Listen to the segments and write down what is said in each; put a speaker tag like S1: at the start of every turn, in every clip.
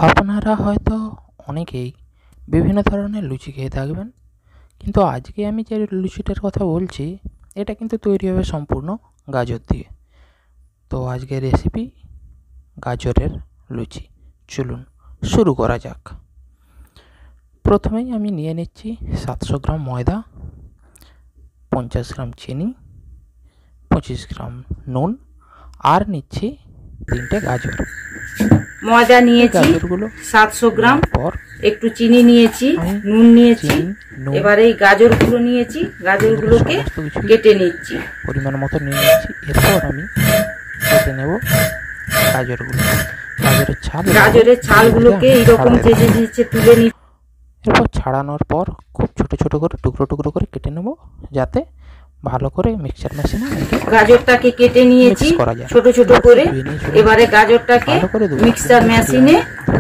S1: আপনারা হয়তো অনেকেই বিভিন্ন ধরনের লুচি খেয়ে থাকবেন, কিন্তু আজকে আমি যে লুচিটার কথা বলছি এটা কিন্তু তৈরি হবে সম্পূর্ণ গাজর দিয়ে। তো আজকের রেসিপি গাজরের লুচি। চলুন শুরু করা যাক। প্রথমেই আমি নিয়ে নিচ্ছি 700 গ্রাম ময়দা, 50 গ্রাম চিনি, 25 গ্রাম নুন আর নিচ্ছি 3টে গাজর।
S2: ময়দা নিয়েছি 700 গ্রাম, একটু চিনি নিয়েছি, নুন নিয়েছি। এবারে এই গাজরগুলো নিয়েছি, গাজরগুলোকে কেটে নিচ্ছি,
S1: পরিমাণ মতো নিয়ে নিচ্ছি। এরপর আমি কেটে নেব গাজরগুলো।
S2: গাজরের ছালগুলোকে এইরকম চেঁচে চেঁচে তুলে নিচ্ছি।
S1: এরপর ছাড়ানোর পর খুব ছোট ছোট করে টুকরো টুকরো করে কেটে নেব, যাতে ভালো করে মিক্সচার মেশিনে
S2: গাজরটাকে কেটে নিয়েছি ছোট ছোট করে। এবারে গাজরটাকে মিক্সচার মেশিনে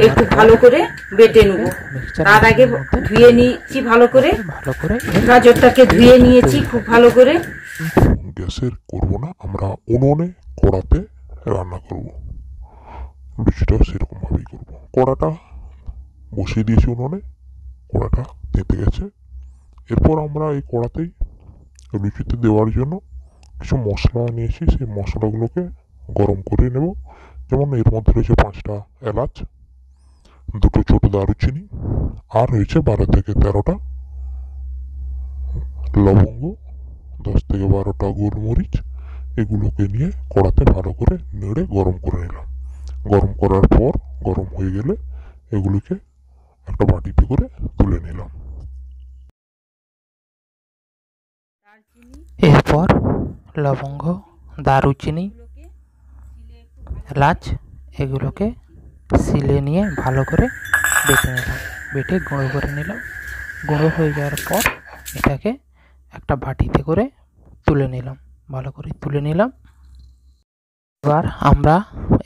S2: একটু ভালো করে বেটে নেব। তার আগে ধুয়ে নিয়েছি ভালো করে, গাজরটাকে ধুয়ে নিয়েছি খুব ভালো করে।
S3: গ্যাসের করব না, আমরা উনুনে কড়াতে রান্না করব। লুচিটাও সেরকম ভাবেই করব। কড়াটা বসিয়ে দিয়েছি উনুনে, কড়াটা তেতে গেছে। এরপর আমরা এই কড়াতেই লুচিতে দেওয়ার জন্য কিছু মশলা নিয়েছি, সেই মশলাগুলোকে গরম করে নেব। যেমন এর মধ্যে রয়েছে 5টা এলাচ, 2টো ছোট দারুচিনি, আর রয়েছে 12 থেকে 13টা লবঙ্গ, 10 থেকে 12টা গোলমরিচ। এগুলোকে নিয়ে কড়াতে ভালো করে নেড়ে গরম করে নিলাম। গরম করার পর গরম হয়ে গেলে এগুলোকে একটা বাটিতে করে তুলে নিলাম।
S1: এরপর লবঙ্গ, দারুচিনি, এলাচ এগুলোকে সিলে নিয়ে ভালো করে বেটে নিলাম, বেটে গুঁড়ো করে নিলাম। গুঁড়ো হয়ে যাওয়ার পর এটাকে একটা বাটিতে করে তুলে নিলাম, ভালো করে তুলে নিলাম।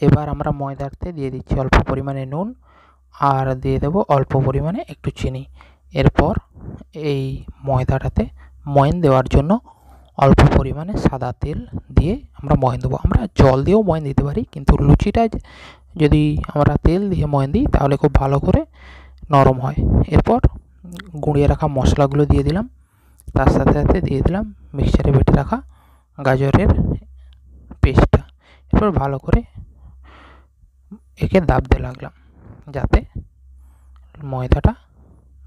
S1: এবার আমরা ময়দাতে দিয়ে দিচ্ছি অল্প পরিমাণে নুন, আর দিয়ে দেবো অল্প পরিমাণে একটু চিনি। এরপর এই ময়দাটাতে ময়ন দেওয়ার জন্য অল্প পরিমাণে সাদা তেল দিয়ে আমরা ময়ন দেবো। আমরা জল দিয়েও ময়ন দিতে পারি, কিন্তু লুচিটা যদি আমরা তেল দিয়ে ময়ন দিই তাহলে খুব ভালো করে নরম হয়। এরপর গুঁড়িয়ে রাখা মশলাগুলো দিয়ে দিলাম, তার সাথে সাথে দিয়ে দিলাম মিক্সচারে বেটে রাখা গাজরের পেস্টটা। এরপর ভালো করে একে দাবতে লাগলাম, যাতে ময়দাটা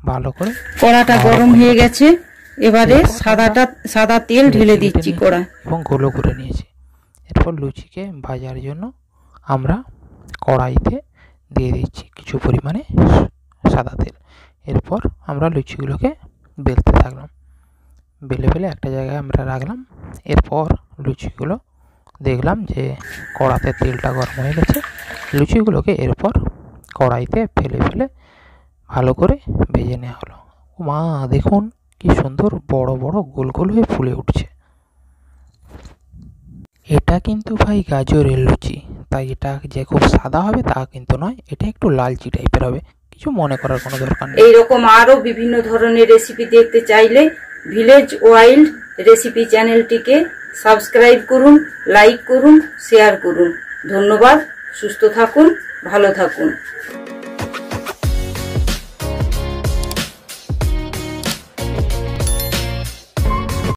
S1: ভালো করে।
S2: কড়াটা গরম হয়ে গেছে, এবারে সাদা তেল ঢেলে দিচ্ছি কড়া
S1: এবং গোলো করে নিয়েছি। এরপর লুচিকে ভাজার জন্য আমরা কড়াইতে দিয়ে দিচ্ছি কিছু পরিমাণে সাদা তেল। এরপর আমরা লুচিগুলোকে বেলতে থাকলাম, বেলে বেলে একটা জায়গায় আমরা রাখলাম। এরপর লুচিগুলো দেখলাম যে কড়াতে তেলটা গরম হয়ে গেছে, লুচিগুলোকে এরপর কড়াইতে ফেলে ফেলে ভালো করে ভেজে নেওয়া হলো। মা দেখুন কি সুন্দর বড় বড় গোল গোল হয়ে ফুলে উঠছে। এটা কিন্তু ভাই গাজরের লুচি, তাই এটা যে খুব সাদা হবে তা কিন্তু নয়, এটা একটু লালচি টাইপের হবে, কিছু মনে করার কোনো দরকার নেই।
S2: এইরকম আরো বিভিন্ন ধরনের রেসিপি দেখতে চাইলে ভিলেজ ওয়াইল্ড রেসিপি চ্যানেলটিকে সাবস্ক্রাইব করুন, লাইক করুন, শেয়ার করুন। ধন্যবাদ। সুস্থ থাকুন, ভালো থাকুন।